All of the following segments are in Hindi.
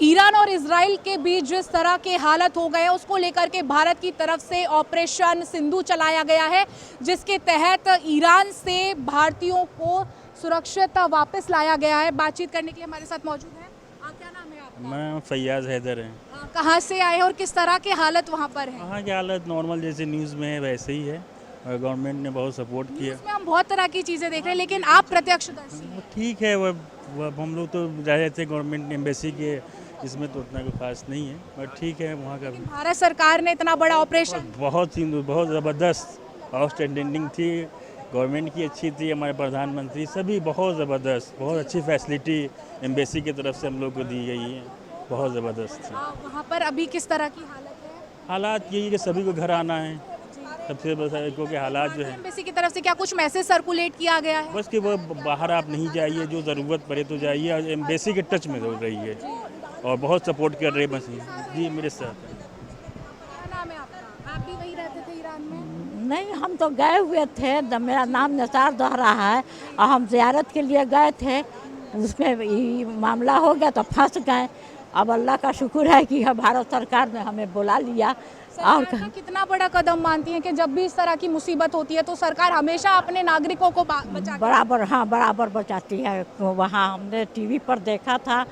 ईरान और इजराइल के बीच जिस तरह के हालत हो गए हैं उसको लेकर के भारत की तरफ से ऑपरेशन सिंधु चलाया गया है, जिसके तहत ईरान से भारतीयों को सुरक्षित वापस लाया गया है। बातचीत करने के लिए हमारे साथ मौजूद है। क्या नाम है आपका? मैं फैयाज हैदर हैं। कहाँ से आए हैं और किस तरह के हालत वहाँ पर है? वहाँ की हालत नॉर्मल जैसे न्यूज़ में है वैसे ही है और गवर्नमेंट ने बहुत सपोर्ट किया। उसमें हम बहुत तरह की चीज़ें देख रहे हैं, लेकिन आप प्रत्यक्षदर्शी हैं। ठीक है, वह हम लोग तो रहे थे गवर्नमेंट एम्बेसी के, इसमें तो उतना कोई खास नहीं है, बट ठीक है वहाँ का भारत सरकार ने इतना बड़ा ऑपरेशन बहुत ज़बरदस्त आउटस्टैंडिंग थी। गवर्नमेंट की अच्छी थी, हमारे प्रधानमंत्री सभी बहुत ज़बरदस्त, बहुत अच्छी फैसिलिटी एम्बेसी की तरफ से हम लोग को दी गई है, बहुत ज़बरदस्त थी। वहाँ पर अभी किस तरह की हालत है? हालात यही कि सभी को घर आना है, सबसे बड़ा क्योंकि हालात जो है एम्बेसी की तरफ से क्या कुछ मैसेज सर्कुलेट किया गया है? बस कि वो बाहर आप नहीं जाइए, जो ज़रूरत पड़े तो जाइए, और एम्बेसी के टच में हो रही है और बहुत सपोर्ट कर रहे हैं। बस जी मेरे साथ है। क्या नाम है आपका? आप भी वहीं रहते थे ईरान में? नहीं, हम तो गए हुए थे। मेरा नाम निसार दोहरा है और हम ज़ियारत के लिए गए थे। उसमें ये मामला हो गया तो फंस गए। अब अल्लाह का शुक्र है कि भारत सरकार ने हमें बुला लिया। और सरकार का कितना बड़ा कदम मानती हैं कि जब भी इस तरह की मुसीबत होती है तो सरकार हमेशा अपने नागरिकों को बचा बराबर, हाँ बराबर बचाती है। तो वहाँ हमने टीवी पर देखा था,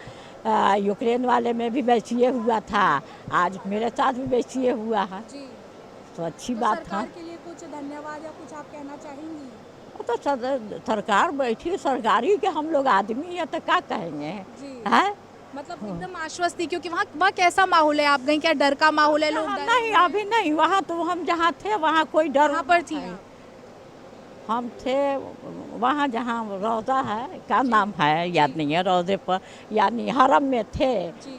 यूक्रेन वाले में भी वैसे हुआ था, आज मेरे साथ भी वैसे हुआ है। जी। तो अच्छी तो बात सरकार है। के लिए कुछ धन्यवाद या कुछ आप कहना चाहेंगी? वो तो सरकार बैठी, सरकारी के हम लोग आदमी है तो क्या कहेंगे, जी। हैं? मतलब एकदम आश्वस्त थी, क्योंकि वहाँ कैसा माहौल है? आप गई, क्या डर का माहौल है? लोग डर नहीं, अभी नहीं। वहाँ तो हम जहाँ थे वहाँ कोई डर वहाँ पर थी आप? हम थे वहाँ जहाँ रौदा है, क्या नाम है याद नहीं है, रौदे पर यानी हरम में थे।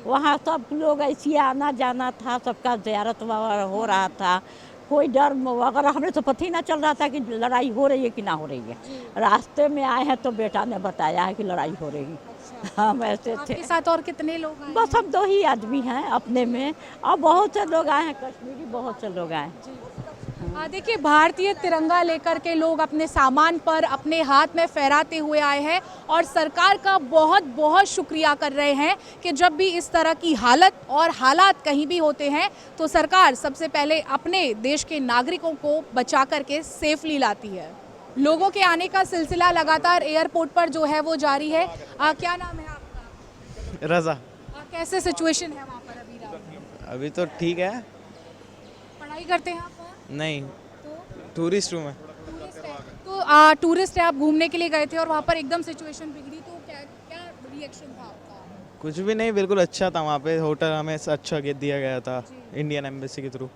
वहाँ सब लोग ऐसे आना जाना था, सबका ज़ियारत वगैरह हो रहा था। कोई डर वगैरह हमें तो पता ही ना चल रहा था कि लड़ाई हो रही है कि ना हो रही है। रास्ते में आए हैं तो बेटा ने बताया है कि लड़ाई हो रही है। हम ऐसे थे। आपके साथ और कितने लोग आए? बस हम 2 ही आदमी हैं अपने में, और बहुत से लोग आए हैं, कश्मीरी बहुत से लोग आए हैं। देखिए, भारतीय तिरंगा लेकर के लोग अपने सामान पर अपने हाथ में फहराते हुए आए हैं और सरकार का बहुत बहुत शुक्रिया कर रहे हैं कि जब भी इस तरह की हालत और हालात कहीं भी होते हैं तो सरकार सबसे पहले अपने देश के नागरिकों को बचा करके सेफली लाती है। लोगों के आने का सिलसिला लगातार एयरपोर्ट पर जो है वो जारी है। क्या नाम है आपका? रज़ा। कैसे सिचुएशन है वहाँ पर अभी ईरान में? अभी तो ठीक है। पढ़ाई करते हैं आप? नहीं, तो टूरिस्ट हूँ मैं। टूरिस्ट है, तो टूरिस्ट है, आप घूमने के लिए गए थे और वहाँ पर एकदम सिचुएशन बिगड़ी, तो क्या क्या रिएक्शन था आपका? कुछ भी नहीं, बिल्कुल अच्छा था वहाँ पे। होटल हमें अच्छा दिया गया था इंडियन एम्बेसी के थ्रू।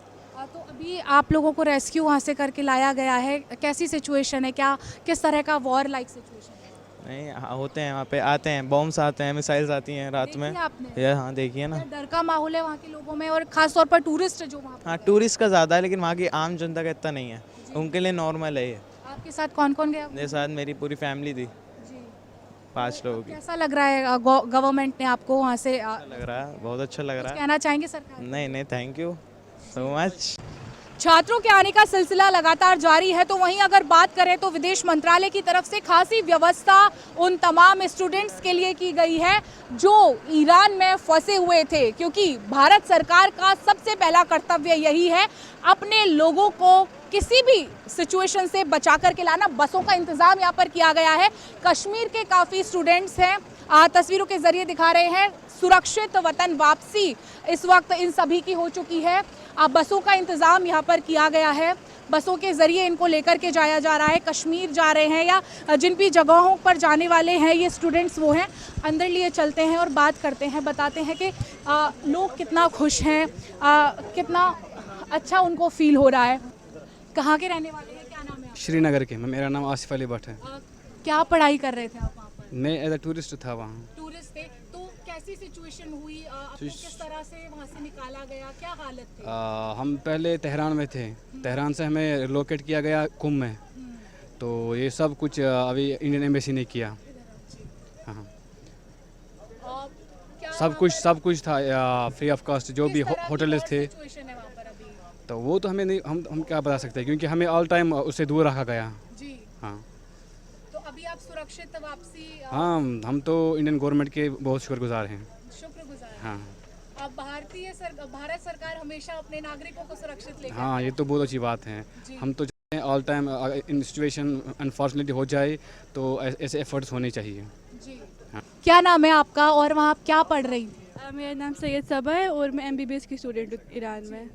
तो अभी आप लोगों को रेस्क्यू वहाँ से करके लाया गया है, कैसी सिचुएशन है? क्या किस तरह का वॉर लाइक सिचुएशन है? नहीं, हाँ, होते हैं वहाँ पे, आते हैं बॉम्ब्स आते हैं, मिसाइल्स आती हैं रात में। देखी आपने? ये हाँ देखिए ना। क्या डर का माहौल है वहाँ के लोगों में, और खास तौर पर टूरिस्ट जो वहाँ पर हाँ, टूरिस्ट का ज़्यादा है, लेकिन वहाँ की आम जनता का इतना नहीं है, उनके लिए नॉर्मल है ये। आपके साथ कौन कौन गया? मेरे साथ मेरी पूरी फैमिली थी, जी। 5 लोगों की। कैसा लग रहा है गवर्नमेंट ने आपको वहाँ से अच्छा लग रहा है, बहुत अच्छा लग रहा है। कहना चाहेंगे सरकार? नहीं नहीं, थैंक यू सो मच। छात्रों के आने का सिलसिला लगातार जारी है, तो वहीं अगर बात करें तो विदेश मंत्रालय की तरफ से खासी व्यवस्था उन तमाम स्टूडेंट्स के लिए की गई है जो ईरान में फंसे हुए थे, क्योंकि भारत सरकार का सबसे पहला कर्तव्य यही है अपने लोगों को किसी भी सिचुएशन से बचा करके लाना। बसों का इंतज़ाम यहाँ पर किया गया है। कश्मीर के काफ़ी स्टूडेंट्स हैं, तस्वीरों के जरिए दिखा रहे हैं। सुरक्षित वतन वापसी इस वक्त इन सभी की हो चुकी है। बसों का इंतज़ाम यहाँ पर किया गया है, बसों के ज़रिए इनको लेकर के जाया जा रहा है। कश्मीर जा रहे हैं या जिन भी जगहों पर जाने वाले हैं ये स्टूडेंट्स वो हैं। अंदर लिए चलते हैं और बात करते हैं, बताते हैं कि लोग कितना खुश हैं, कितना अच्छा उनको फील हो रहा है। कहाँ के रहने वाले हैं, क्या नाम है? श्रीनगर के। मेरा नाम आसिफ अली भट्ट है। क्या पढ़ाई कर रहे थे आप वहाँ पर? मैं एज अ टूरिस्ट था वहाँ। टूरिस्ट थे, तो कैसी सिचुएशन हुई? आपको किस तरह से वहाँ से निकाला गया, क्या हालत थी? हम पहले तेहरान में थे, तेहरान से हमें रिलोकेट किया गया कुम में। तो ये सब कुछ अभी इंडियन एम्बेसी ने किया। हाँ, सब कुछ था फ्री ऑफ कॉस्ट, जो भी होटल्स थे। सिचुएशन है वहाँ पर अभी? तो वो तो हमें नहीं, हम क्या बता सकते हैं, क्योंकि हमें ऑल टाइम उससे दूर रखा गया। जी। हाँ तो अभी आप सुरक्षित वापसी हाँ, हम तो इंडियन गवर्नमेंट के बहुत शुक्रगुजार हैं। शुक्रगुजार हैं। हाँ भारत सरकार हमेशा अपने नागरिकों को सुरक्षित लेकर हाँ, ये तो बहुत अच्छी बात है। हम तो चाहते हैं all time in situation unfortunately हो जाए तो ऐसे एफर्ट्स होने चाहिए। जी। क्या नाम है आपका और वहाँ आप क्या पढ़ रही हैं? मेरा नाम सैयद सबा है और मैं MBBS की स्टूडेंट हूँ ईरान में।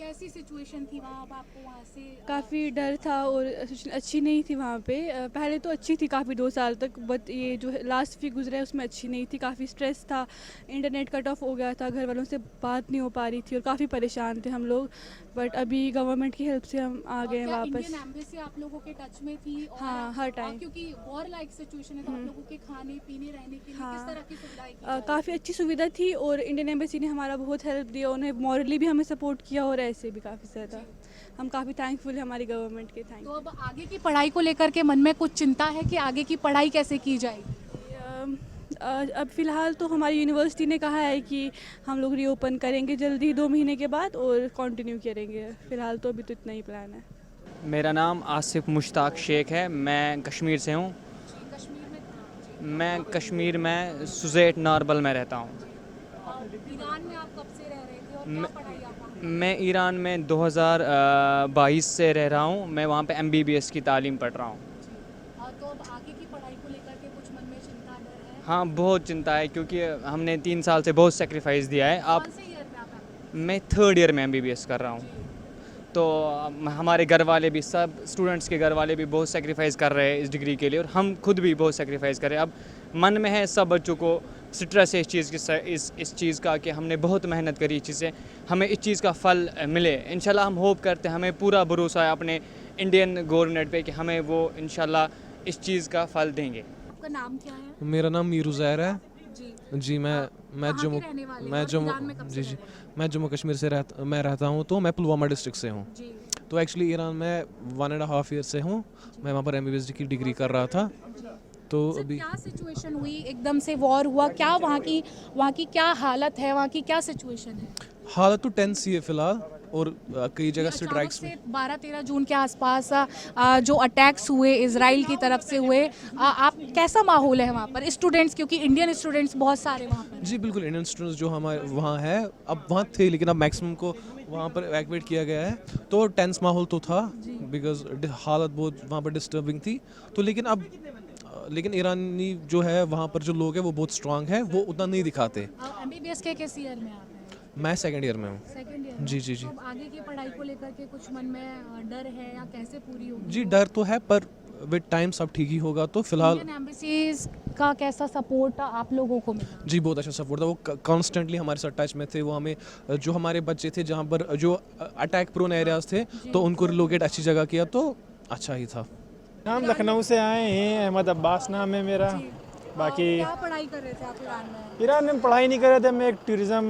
कैसी सिचुएशन थी वहाँ अब आपको वहाँ से? काफ़ी डर था और सिचुएशन अच्छी नहीं थी वहाँ पे। पहले तो अच्छी थी काफ़ी 2 साल तक, बट ये जो लास्ट वीक गुजरा है उसमें अच्छी नहीं थी। काफ़ी स्ट्रेस था, इंटरनेट कट ऑफ हो गया था, घर वालों से बात नहीं हो पा रही थी और काफ़ी परेशान थे हम लोग। बट अभी गवर्नमेंट की हेल्प से हम आ गए हैं वापस। इंडियन एम्बेसी आप लोगों के टच में थी? और हाँ, हर टाइम। क्योंकि वॉर लाइक सिचुएशन है तो आप लोगों के खाने पीने रहने के लिए किस तरह की सुविधाएं की जा रही काफ़ी अच्छी सुविधा थी और इंडियन एम्बेसी ने हमारा बहुत हेल्प दिया, उन्हें मॉरली भी हमें सपोर्ट किया और ऐसे भी काफ़ी ज़्यादा हम काफ़ी थैंकफुल हैं हमारी गवर्नमेंट के। थैंक तो अब आगे की पढ़ाई को लेकर के मन में कुछ चिंता है कि आगे की पढ़ाई कैसे की जाएगी? अब फ़िलहाल तो हमारी यूनिवर्सिटी ने कहा है कि हम लोग रीओपन करेंगे जल्दी 2 महीने के बाद और कंटिन्यू करेंगे। फ़िलहाल तो अभी तो इतना ही प्लान है। मेरा नाम आसिफ मुश्ताक शेख है, मैं कश्मीर से हूँ। मैं कश्मीर में सुज़ेट नारबल में रहता हूँ। ईरान में आप कब से रह रहे थे और क्या पढ़ाई आप वहाँ? मैं ईरान में 2022 से रह रहा हूँ। मैं वहाँ पे MBBS की तालीम पढ़ रहा हूँ। तो अब आगे की पढ़ाई को लेकर के कुछ मन में चिंता डर है? हाँ, बहुत चिंता है क्योंकि हमने 3 साल से बहुत सेक्रीफाइस दिया है। अब कौन से ईयर में आप? मैं 3rd ईयर में MBBS कर रहा हूँ। तो हमारे घर वाले भी, सब स्टूडेंट्स के घर वाले भी बहुत सेक्रीफाइस कर रहे हैं इस डिग्री के लिए और हम खुद भी बहुत सेक्रीफाइस कर रहे हैं। अब मन में है सब बच्चों को स्ट्रेस है इस चीज़ का कि हमने बहुत मेहनत करी इस चीज़ से, हमें इस चीज़ का फल मिले। इंशाल्लाह हम होप करते हैं, हमें पूरा भरोसा है अपने इंडियन गवर्नमेंट पे कि हमें वो इंशाल्लाह इस चीज़ का फल देंगे। आपका नाम क्या है? मेरा नाम मीरू ज़ैर है जी। जी। मैं कहाँ के रहने वाले हैं? मैं और जम्मू ईरान में कब से जी रह जी रहे हैं? मैं जम्मू कश्मीर से मैं रहता हूँ। तो मैं पुलवामा डिस्ट्रिक्ट से हूँ। जी। तो एक्चुअली ईरान में 1.5 ईयर से हूँ। मैं वहाँ पर MBBS की डिग्री कर रहा था। तो सर, अभी क्या सिचुएशन हुई? एकदम से वॉर हुआ, क्या वहाँ की क्या हालत है, वहाँ की क्या सिचुएशन है? हालत तो टेंस ही है फ़िलहाल और कई जगह स्ट्राइक्स से 12-13 जून के आसपास जो अटैक्स हुए इजराइल की तरफ से हुए, आप कैसा माहौल है वहाँ पर? स्टूडेंट्स, क्योंकि इंडियन स्टूडेंट्स बहुत सारे वहाँ पर। जी बिल्कुल, इंडियन स्टूडेंट्स जो हमारे वहाँ है, अब वहाँ थे लेकिन अब मैक्सिमम को वहाँ पर इवैक्यूएट किया गया है। तो टेंस माहौल तो था बिकॉज हालत बहुत वहाँ पर डिस्टर्बिंग थी। तो लेकिन ईरानी जो है वहाँ पर जो लोग हैं वो बहुत स्ट्रांग है, वो उतना नहीं दिखाते। MBBS के किस ईयर में आप हैं? मैं 2nd ईयर में हूँ। Second year. जी जी जी तो अब आगे की पढ़ाई को लेकर के कुछ मन में डर है या कैसे पूरी होगी? जी, डर तो है पर विद टाइम सब ठीक ही होगा। तो फिलहाल इंडियन एम्बेसीज का कैसा सपोर्ट आप लोगों को मिला? जी बहुत अच्छा सपोर्ट था। वो कॉन्स्टेंटली हमारे साथ टच में थे। वो हमें जो हमारे बच्चे थे जहाँ पर जो अटैक प्रोन एरियाज थे तो उनको रिलोकेट अच्छी जगह किया, तो अच्छा ही था। हम लखनऊ से आए हैं, अहमद अब्बास नाम है मेरा। बाकी क्या पढ़ाई कर रहे थे आप ईरान में? ईरान में पढ़ाई नहीं कर रहे थे, मैं एक टूरिज़्म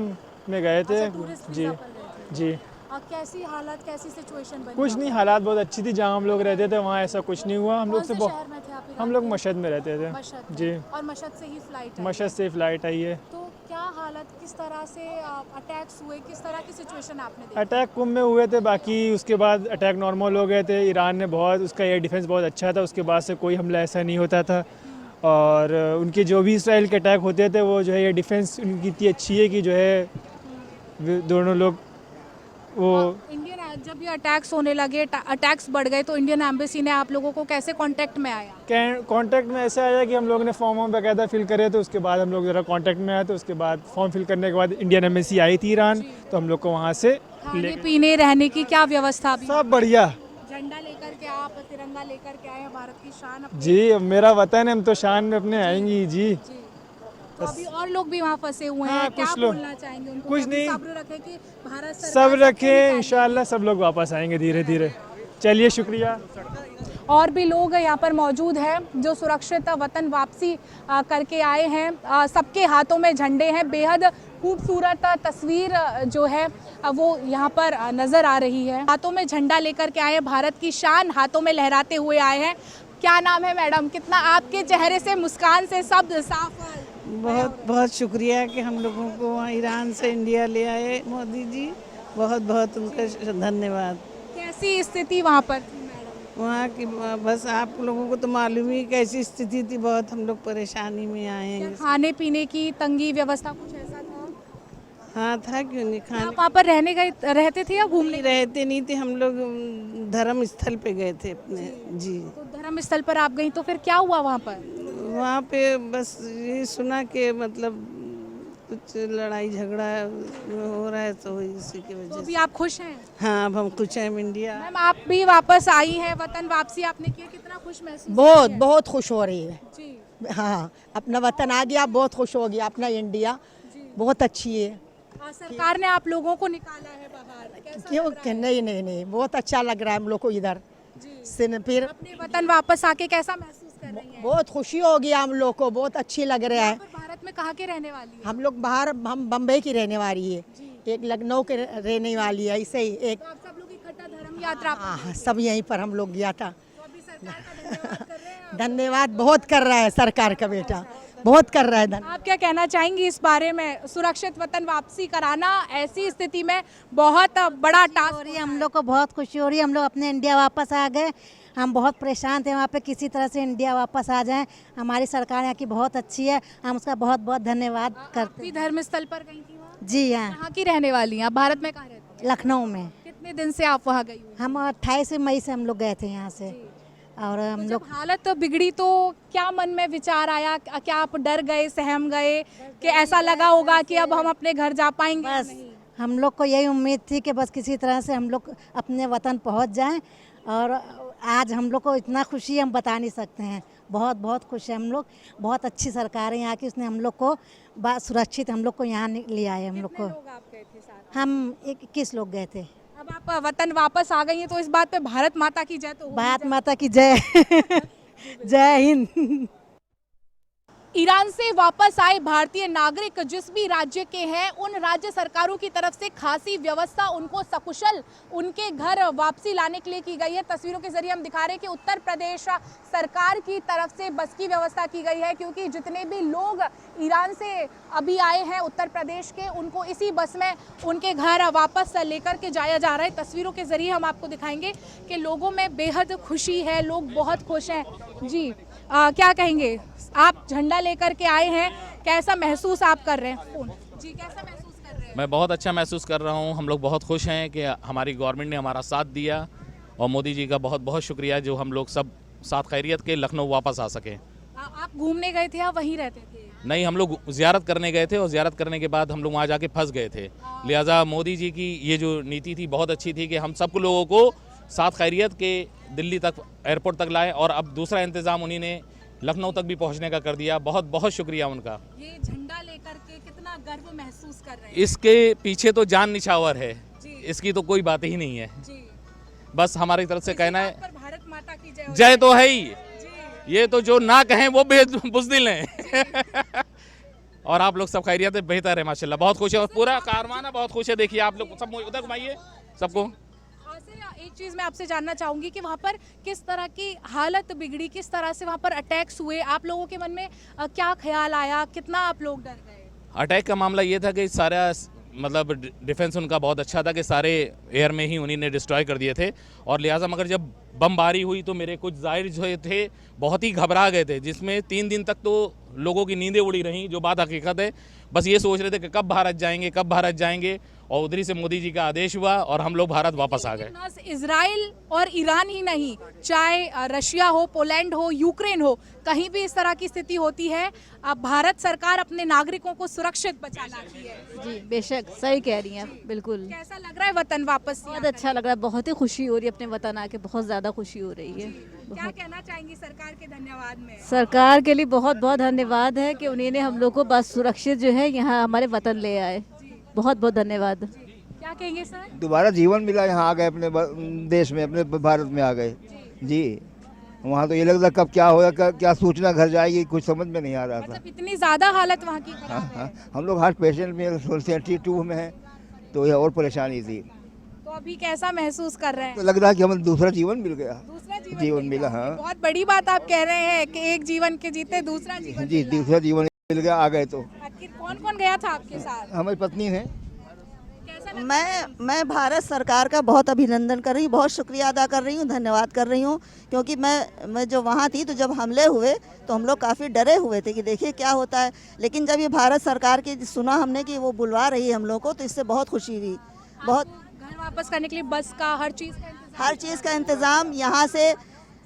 में गए थे। टूरिस्ट जी वीज़ा पर गए थे। जी। कैसी हालत, कैसी सिचुएशन बनी? कुछ नहीं, हालात बहुत अच्छी थी जहाँ हम लोग रहते थे, वहाँ ऐसा कुछ नहीं हुआ। हम लोग से शहर में थे आप ईरान हम लोग के? मशहद में रहते थे। मशहद में। जी। और मशहद से ही फ्लाइट आई? मशहद से फ़्लाइट आई है। तो क्या हालत, किस तरह से अटैक्स हुए, किस तरह की सिचुएशन आपने देखी? अटैक कुम में हुए थे, बाकी उसके बाद अटैक नॉर्मल हो गए थे। ईरान ने बहुत, उसका एयर डिफेंस बहुत अच्छा था, उसके बाद से कोई हमला ऐसा नहीं होता था। और उनके जो भी इसराइल के अटैक होते थे वो जो है एयर डिफेंस उनकी इतनी अच्छी है कि जो है दोनों लोग वो इंडियन जब ये अटैक्स होने लगे, अटैक्स बढ़ गए, तो इंडियन एम्बेसी ने आप लोगों को कैसे कांटेक्ट में आया? कांटेक्ट में ऐसा आया कि हम लोगों ने फॉर्म बाकायदा फिल करे, तो उसके बाद हम लोग ज़रा कांटेक्ट में आए। तो उसके बाद फॉर्म फिल करने के बाद इंडियन एम्बेसी आई थी ईरान, तो हम लोग को वहाँ से खाने पीने रहने की क्या व्यवस्था भी? सब बढ़िया। झंडा लेकर के आप, तिरंगा लेकर के आए हैं, भारत की शान अपनी। जी, मेरा वतन है, हम तो शान में अपने आएंगी जी। तो अभी और लोग भी वहाँ फंसे हुए हैं, हाँ, क्या कुछ लोग। बोलना चाहेंगे उनको? कुछ कि नहीं। सब्र रखें कि भारत सरकार सब सबको रखे, निकालेगी। इंशाल्लाह सब लोग वापस आएंगे धीरे धीरे। चलिए, शुक्रिया। और भी लोग यहाँ पर मौजूद हैं जो सुरक्षित वतन वापसी करके आए हैं। सबके हाथों में झंडे हैं। बेहद खूबसूरत तस्वीर जो है वो यहाँ पर नज़र आ रही है। हाथों में झंडा लेकर के आए हैं, भारत की शान हाथों में लहराते हुए आए हैं। क्या नाम है मैडम? कितना आपके चेहरे से मुस्कान से शब्द साफ? बहुत बहुत शुक्रिया कि हम लोगों को वहाँ ईरान से इंडिया ले आए मोदी जी, बहुत बहुत उनका धन्यवाद। कैसी स्थिति वहाँ पर थी मैडम? वहाँ की बस आप लोगों को तो मालूम ही कैसी स्थिति थी, बहुत हम लोग परेशानी में आए हैं। खाने पीने की तंगी व्यवस्था कुछ ऐसा था? हाँ था, क्यों नहीं। खाने आप वहाँ पर रहते थे या घूमने नहीं रहते नहीं थे, हम लोग धर्म स्थल पे गए थे अपने। जी, तो धर्म स्थल पर आप गई तो फिर क्या हुआ वहाँ पर? वहाँ पे बस ये सुना कि मतलब कुछ लड़ाई झगड़ा हो रहा है, तो इसी की तो वजह अभी से। आप खुश हैं? हाँ, अब हम खुश हैं इंडिया। मैम आप भी वापस आई हैं, वतन वापसी आपने की, कितना खुश महसूस बहुत कर रही हैं? बहुत खुश हो रही है। जी हाँ, अपना वतन आ गया, बहुत खुश हो गया। अपना इंडिया बहुत अच्छी है। सरकार ने आप लोगों को निकाला है बाहर, कैसा क्यों लग रहा है? नहीं नहीं नहीं, बहुत अच्छा लग रहा है हम लोग को इधर से। फिर अपने वतन वापस आके कैसा महसूस कर रही हैं? बहुत खुशी हो गया हम लोग को, बहुत अच्छी लग रहा है। पर भारत में कहाँ के रहने वाली है? हम लोग बाहर, हम बम्बई की रहने वाली है, एक लखनऊ के रहने वाली है, ऐसे ही एक। तो आप सब लोग इकट्ठा धर्म यात्रा पर हाँ, सब यहीं पर हम लोग गया था। तो अभी सरकार का धन्यवाद कर रहे हैं। धन्यवाद बहुत कर रहा है सरकार का बेटा, बहुत कर रहा है। धन्यवाद। आप क्या कहना चाहेंगी इस बारे में? सुरक्षित वतन वापसी कराना ऐसी स्थिति में बहुत बड़ा टास्क हो रही है। हम लोग को बहुत खुशी हो रही है, हम लोग अपने इंडिया वापस आ गए। हम बहुत परेशान थे वहाँ पे, किसी तरह से इंडिया वापस आ जाएं। हमारी सरकार यहाँ की बहुत अच्छी है, हम उसका बहुत बहुत धन्यवाद करते भी धर्म स्थल पर गई थी वहाँ? हैं। जी हाँ, कहाँ की रहने वाली हैं आप? भारत में कहाँ रहती हैं? लखनऊ में। कितने दिन से आप वहाँ गई हुई? हम 28 मई से हम लोग गए थे यहाँ से। और हम तो लोग जब हालत बिगड़ी तो क्या मन में विचार आया? क्या आप डर गए, सहम गए कि ऐसा लगा होगा कि अब हम अपने घर जा पाएंगे या बस नहीं? हम लोग को यही उम्मीद थी कि बस किसी तरह से हम लोग अपने वतन पहुँच जाएं। और आज हम लोग को इतना खुशी हम बता नहीं सकते हैं। बहुत बहुत खुश है हम लोग। बहुत अच्छी सरकार है यहाँ की, उसने हम लोग को सुरक्षित हम लोग को यहाँ ले आए। हम लोग को लोग आप गए थे साथ? हम 21 लोग गए थे। अब आप वतन वापस आ गई हैं तो इस बात पे भारत माता की जय तो होगी। भारत माता की जय। जय हिंद। ईरान से वापस आए भारतीय नागरिक जिस भी राज्य के हैं, उन राज्य सरकारों की तरफ से खासी व्यवस्था उनको सकुशल उनके घर वापसी लाने के लिए की गई है। तस्वीरों के जरिए हम दिखा रहे हैं कि उत्तर प्रदेश सरकार की तरफ से बस की व्यवस्था की गई है, क्योंकि जितने भी लोग ईरान से अभी आए हैं उत्तर प्रदेश के, उनको इसी बस में उनके घर वापस लेकर के जाया जा रहा है। तस्वीरों के जरिए हम आपको दिखाएंगे कि लोगों में बेहद खुशी है, लोग बहुत खुश हैं। जी क्या कहेंगे? आप झंडा लेकर के आए हैं, कैसा महसूस आप कर रहे हैं? जी कैसा महसूस कर रहे हैं? मैं बहुत अच्छा महसूस कर रहा हूँ। हम लोग बहुत खुश हैं कि हमारी गवर्नमेंट ने हमारा साथ दिया, और मोदी जी का बहुत बहुत शुक्रिया जो हम लोग सब साथ खैरियत के लखनऊ वापस आ सके। आप घूमने गए थे या वहीं रहते थे? नहीं, हम लोग ज़ियारत करने गए थे, और ज़ियारत करने के बाद हम लोग वहाँ जाके फंस गए थे। लिहाजा मोदी जी की ये जो नीति थी बहुत अच्छी थी कि हम सब लोगों को साथ खैरियत के दिल्ली तक, एयरपोर्ट तक लाए, और अब दूसरा इंतज़ाम उन्हीं ने लखनऊ तक भी पहुंचने का कर दिया। बहुत बहुत शुक्रिया उनका। ये झंडा लेकर के कितना गर्व महसूस कर रहे हैं? इसके पीछे तो जान निछावर है, इसकी तो कोई बात ही नहीं है। जी। बस हमारी तरफ से कहना है पर भारत माता की जय। जय तो है ही, ये तो जो ना कहें वो बुज़दिल हैं। और आप लोग सब खैरियत है, बेहतर है माशाल्लाह, बहुत खुश है, और पूरा कारवाना बहुत खुश है। देखिए आप लोग सब उधर घुमाइए सबको। एक चीज़ मैं आपसे जानना चाहूँगी कि वहाँ पर किस तरह की हालत बिगड़ी, किस तरह से वहाँ पर अटैक्स हुए, आप लोगों के मन में क्या ख्याल आया, कितना आप लोग डर गए? अटैक का मामला ये था कि सारा मतलब डिफेंस उनका बहुत अच्छा था कि सारे एयर में ही उन्हीं ने डिस्ट्रॉय कर दिए थे, और लिहाजा मगर जब बमबारी हुई तो मेरे कुछ ज़ाहिर जो थे बहुत ही घबरा गए थे, जिसमें 3 दिन तक तो लोगों की नींदें उड़ी रहीं, जो बात हकीकत है। बस ये सोच रहे थे कि कब भारत जाएंगे, कब भारत जाएंगे, और उधरी से मोदी जी का आदेश हुआ और हम लोग भारत वापस आ गए। ना इजराइल और ईरान ही नहीं, चाहे रशिया हो, पोलैंड हो, यूक्रेन हो, कहीं भी इस तरह की स्थिति होती है, अब भारत सरकार अपने नागरिकों को सुरक्षित बचा लाती है। जी बेशक सही कह रही हैं, बिल्कुल। कैसा लग रहा है वतन वापस? बहुत अच्छा लग रहा है, बहुत ही खुशी हो रही है, अपने वतन आके बहुत ज़्यादा खुशी हो रही है। क्या कहना चाहेंगी सरकार के धन्यवाद में? सरकार के लिए बहुत बहुत धन्यवाद है कि उन्होंने हम लोग को बस सुरक्षित जो है यहाँ हमारे वतन ले आए। बहुत बहुत धन्यवाद। क्या कहेंगे सर? दोबारा जीवन मिला, यहाँ आ गए, अपने देश में, अपने भारत में आ गए। जी वहाँ तो ये लगता कब क्या होगा, क्या सूचना घर जाएगी, कुछ समझ में नहीं आ रहा था। मतलब इतनी ज़्यादा हालत वहाँ की खराब है। हम लोग हार्ट पेशेंट में 72 में हैं, तो ये और परेशानी थी। तो अभी कैसा महसूस कर रहे हैं? तो लग रहा है कि हमें दूसरा जीवन मिल गया। दूसरा जीवन मिला। हाँ, बहुत बड़ी बात आप कह रहे हैं कि एक जीवन के जीते दूसरा जीवन जी दूसरा जीवन मिल गया, आ गए। तो कौन कौन गया था आपके साथ? हमारी पत्नी है। कैसा मैं भारत सरकार का बहुत अभिनंदन कर रही हूँ, बहुत शुक्रिया अदा कर रही हूँ, धन्यवाद कर रही हूँ, क्योंकि मैं जो वहाँ थी तो जब हमले हुए तो हम लोग काफ़ी डरे हुए थे कि देखिए क्या होता है, लेकिन जब ये भारत सरकार की सुना हमने कि वो बुलवा रही है हम लोग को, तो इससे बहुत खुशी हुई। बहुत घर वापस करने के लिए बस का हर चीज़ का इंतज़ाम, यहाँ से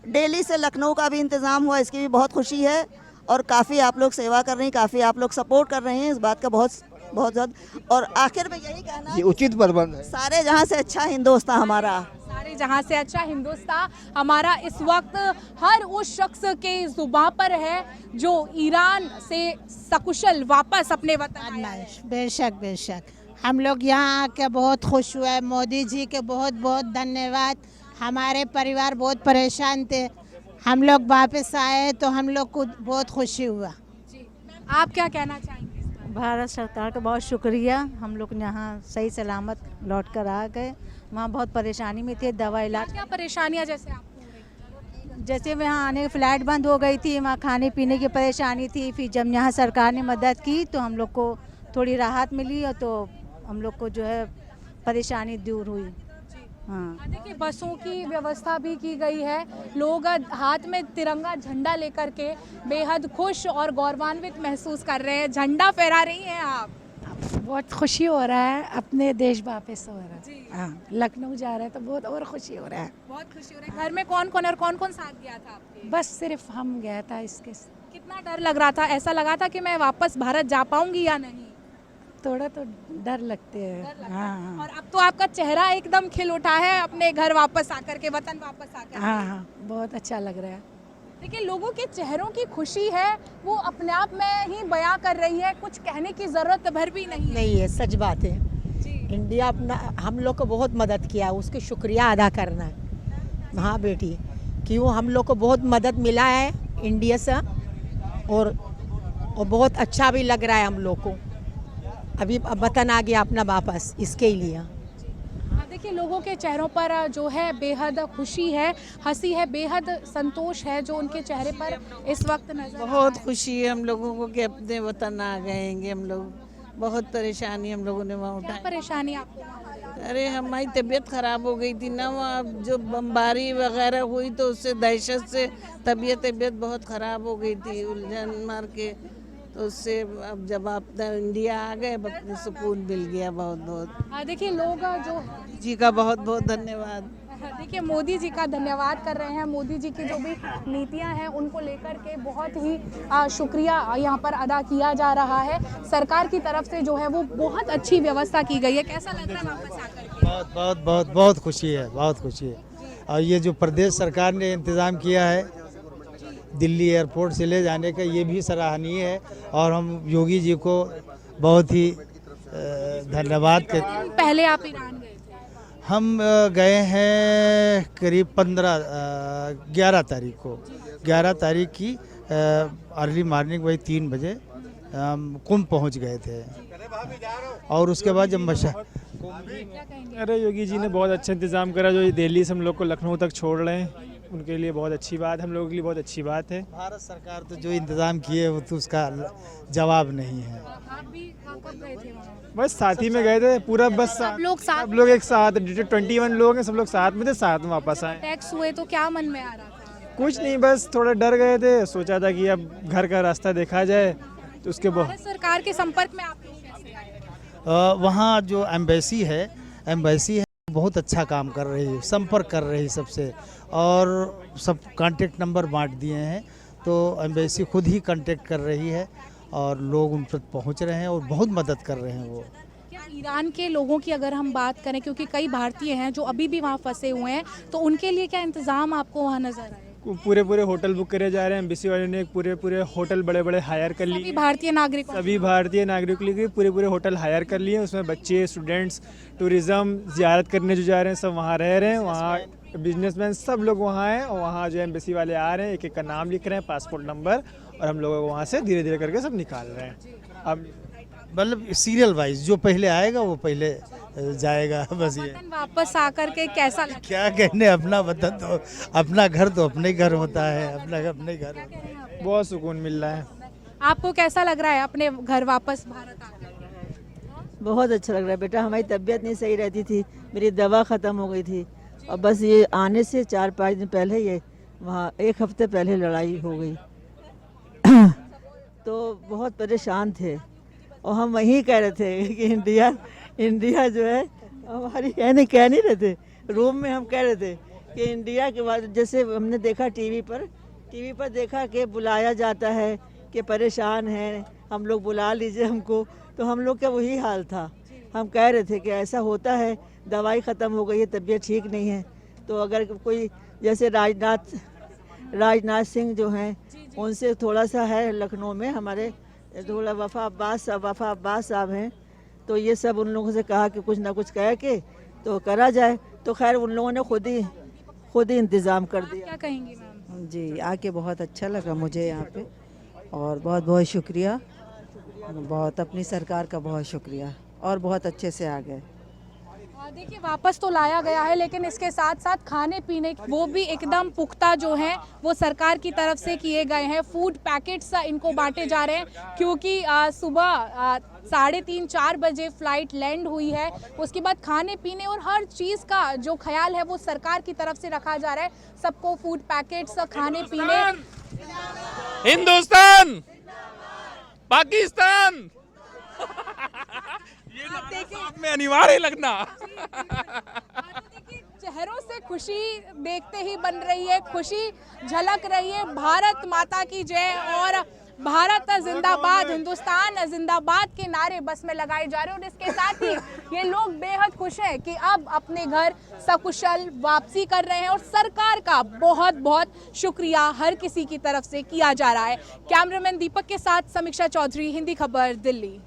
दिल्ली से लखनऊ का भी इंतज़ाम हुआ, इसकी भी बहुत खुशी है। और काफ़ी आप लोग सेवा कर रहे हैं, काफ़ी आप लोग सपोर्ट कर रहे हैं, इस बात का बहुत बहुत ज़्यादा। और आखिर में यही कहना है, उचित प्रबंध है। सारे जहाँ से अच्छा हिंदुस्तान हमारा, सारे जहां से अच्छा हिंदुस्तान हमारा इस वक्त हर उस शख्स के जुबान पर है जो ईरान से सकुशल वापस अपने वतन आया है। बेशक बेशक, हम लोग यहाँ आके बहुत खुश हुए। मोदी जी के बहुत बहुत धन्यवाद। हमारे परिवार बहुत परेशान थे, हम लोग वापस आए तो हम लोग को बहुत खुशी हुआ। आप क्या कहना चाहेंगे? भारत सरकार का बहुत शुक्रिया, हम लोग यहाँ सही सलामत लौट कर आ गए। वहाँ बहुत परेशानी में थे, दवा इलाज। क्या परेशानियाँ जैसे आपको? जैसे वहाँ आने की फ़्लाइट बंद हो गई थी, वहाँ खाने पीने की परेशानी थी। फिर जब यहाँ सरकार ने मदद की तो हम लोग को थोड़ी राहत मिली और तो हम लोग को जो है परेशानी दूर हुई। हाँ, देखिए बसों की व्यवस्था भी की गई है, लोग हाथ में तिरंगा झंडा लेकर के बेहद खुश और गौरवान्वित महसूस कर रहे हैं। झंडा फहरा रही हैं आप? बहुत खुशी हो रहा है, अपने देश वापस हो रहा है। हाँ, लखनऊ जा रहे हैं तो बहुत और खुशी हो रहा है। बहुत खुशी हो रही है। घर में कौन कौन और कौन कौन साथ गया था आपके? बस सिर्फ हम गया था इसके। कितना डर लग रहा था? ऐसा लगा था कि मैं वापस भारत जा पाऊंगी या नहीं? थोड़ा तो डर लगते हैं। हाँ, और अब तो आपका चेहरा एकदम खिल उठा है अपने घर वापस आकर के, वतन वापस आकर। हाँ, बहुत अच्छा लग रहा है। देखिए लोगों के चेहरों की खुशी है, वो अपने आप में ही बयां कर रही है, कुछ कहने की जरूरत भर भी नहीं है। सच बात है। इंडिया अपना हम लोग को बहुत मदद किया, उसके शुक्रिया अदा करना है। हाँ बेटी, कि वो हम लोग को बहुत मदद मिला है इंडिया से, और बहुत अच्छा भी लग रहा है हम लोग को। अभी वतन आ गया अपना वापस, इसके लिए। देखिए लोगों के चेहरों पर जो है बेहद खुशी है, हंसी है, बेहद संतोष है जो उनके चेहरे पर इस वक्त नजर। बहुत खुशी है हम लोगों को कि अपने वतन आ गएंगे हम लोग। बहुत परेशानी हम लोगों ने वहाँ उठाई। परेशानी आपको? अरे हमारी तबीयत खराब हो गई थी ना, वहाँ जो बमबारी वगैरह हुई तो उससे दहशत से तबीयत बहुत खराब हो गई थी, उलझन मार के। तो उससे अब जब आप इंडिया आ गए, अपने सुकून मिल गया बहुत बहुत। देखिए लोग जो जी का बहुत बहुत धन्यवाद। देखिए मोदी जी का धन्यवाद कर रहे हैं। मोदी जी की जो भी नीतियां हैं उनको लेकर के बहुत ही शुक्रिया यहाँ पर अदा किया जा रहा है। सरकार की तरफ से जो है वो बहुत अच्छी व्यवस्था की गई है। कैसा लग रहा है वापस आकर के? बहुत बहुत बहुत बहुत खुशी है, बहुत खुशी है। और ये जो प्रदेश सरकार ने इंतज़ाम किया है दिल्ली एयरपोर्ट से ले जाने का, ये भी सराहनीय है। और हम योगी जी को बहुत ही धन्यवाद करते हैं। पहले आप ईरान गए थे? हम गए हैं करीब 11 तारीख को। 11 तारीख की अर्ली मॉर्निंग वही 3 बजे कुंभ पहुंच गए थे। और उसके बाद जब अरे योगी जी ने बहुत अच्छा इंतज़ाम करा, जो ये दिल्ली से हम लोग को लखनऊ तक छोड़ रहे हैं, उनके लिए बहुत अच्छी बात, हम लोगों के लिए बहुत अच्छी बात है। भारत सरकार तो जो इंतज़ाम किए वो तो उसका जवाब नहीं है। आप भी कब गए थे वहाँ? बस साथ ही में गए थे, पूरा बस सब लोग एक साथ, 21 लोग हैं, सब लोग साथ में थे, साथ में वापस आए। टैक्स हुए तो क्या मन में आ रहा था? कुछ नहीं, बस थोड़ा डर गए थे, सोचा था कि अब घर का रास्ता देखा जाए, तो उसके बाद भारत सरकार के संपर्क में आप लोग कैसे आए? वहाँ जो एम्बेसी है बहुत अच्छा काम कर रही है, संपर्क कर रही है सबसे, और सब कांटेक्ट नंबर बांट दिए हैं। तो एम्बेसी खुद ही कांटेक्ट कर रही है और लोग उन पर पहुँच रहे हैं और बहुत मदद कर रहे हैं वो। क्या ईरान के लोगों की अगर हम बात करें, क्योंकि कई भारतीय हैं जो अभी भी वहाँ फंसे हुए हैं, तो उनके लिए क्या इंतज़ाम आपको वहाँ नजर आए? पूरे होटल बुक करे जा रहे हैं। एम्बेसी वाले ने पूरे होटल बड़े हायर कर लिए। सभी भारतीय नागरिकों के लिए पूरे होटल हायर कर लिए। उसमें बच्चे, स्टूडेंट्स, टूरिज़्म, ज़ियारत करने जो जा रहे हैं सब वहाँ रह रहे हैं। वहाँ बिजनेसमैन सब लोग वहाँ हैं, और वहाँ जो एम्बेसी वाले आ रहे हैं, एक का नाम लिख रहे हैं, पासपोर्ट नंबर, और हम लोगों को वहाँ से धीरे धीरे करके सब निकाल रहे हैं। अब मतलब सीरियल वाइज जो पहले आएगा वो पहले जाएगा। बस ये वापस आकर के कैसा लगा? क्या कहने, अपना वतन तो अपना घर तो अपने घर होता है, अपने घर। बहुत सुकून मिल रहा है। आपको कैसा लग रहा है अपने घर वापस भारत आकर? बहुत अच्छा लग रहा है बेटा। हमारी तबीयत नहीं सही रहती थी, मेरी दवा ख़त्म हो गई थी और बस ये आने से 4-5 दिन पहले ये वहाँ 1 हफ्ते पहले लड़ाई हो गई तो बहुत परेशान थे और हम वहीं कह रहे थे कि इंडिया जो है हमारी कह नहीं रहे थे, रूम में हम कह रहे थे कि इंडिया के बाद जैसे हमने देखा टीवी पर देखा कि बुलाया जाता है कि परेशान हैं हम लोग, बुला लीजिए हमको, तो हम लोग का वही हाल था। हम कह रहे थे कि ऐसा होता है, दवाई ख़त्म हो गई है, तबीयत ठीक नहीं है, तो अगर कोई जैसे राजनाथ सिंह जो हैं उनसे थोड़ा सा है लखनऊ में हमारे थोड़ा वफ़ा अब्बास साहब हैं, तो ये सब उन लोगों से कहा कि कुछ ना कुछ कह के तो करा जाए, तो खैर उन लोगों ने खुद ही इंतज़ाम कर दिया। क्या कहेंगी मैम? जी, आके बहुत अच्छा लगा मुझे यहाँ पे और बहुत बहुत शुक्रिया, बहुत अपनी सरकार का बहुत शुक्रिया और बहुत अच्छे से आ गए। देखिए वापस तो लाया गया है, लेकिन इसके साथ साथ खाने पीने वो भी एकदम पुख्ता जो हैं वो सरकार की तरफ से किए गए हैं। फूड पैकेट्स इनको बांटे जा रहे हैं क्योंकि सुबह 3:30-4 बजे फ़्लाइट लैंड हुई है। उसके बाद खाने पीने और हर चीज़ का जो ख्याल है वो सरकार की तरफ से रखा जा रहा है। सबको फूड पैकेट्स, खाने पीने। हिंदुस्तान, पाकिस्तान, ये साथ में अनिवार्य लगना। चेहरों से खुशी देखते ही बन रही है, खुशी झलक रही है। भारत माता की जय और भारत जिंदाबाद, हिंदुस्तान जिंदाबाद के नारे बस में लगाए जा रहे हैं। और इसके साथ ही ये लोग बेहद खुश हैं कि अब अपने घर सकुशल वापसी कर रहे हैं और सरकार का बहुत बहुत शुक्रिया हर किसी की तरफ से किया जा रहा है। कैमरामैन दीपक के साथ समीक्षा चौधरी, हिंदी खबर, दिल्ली।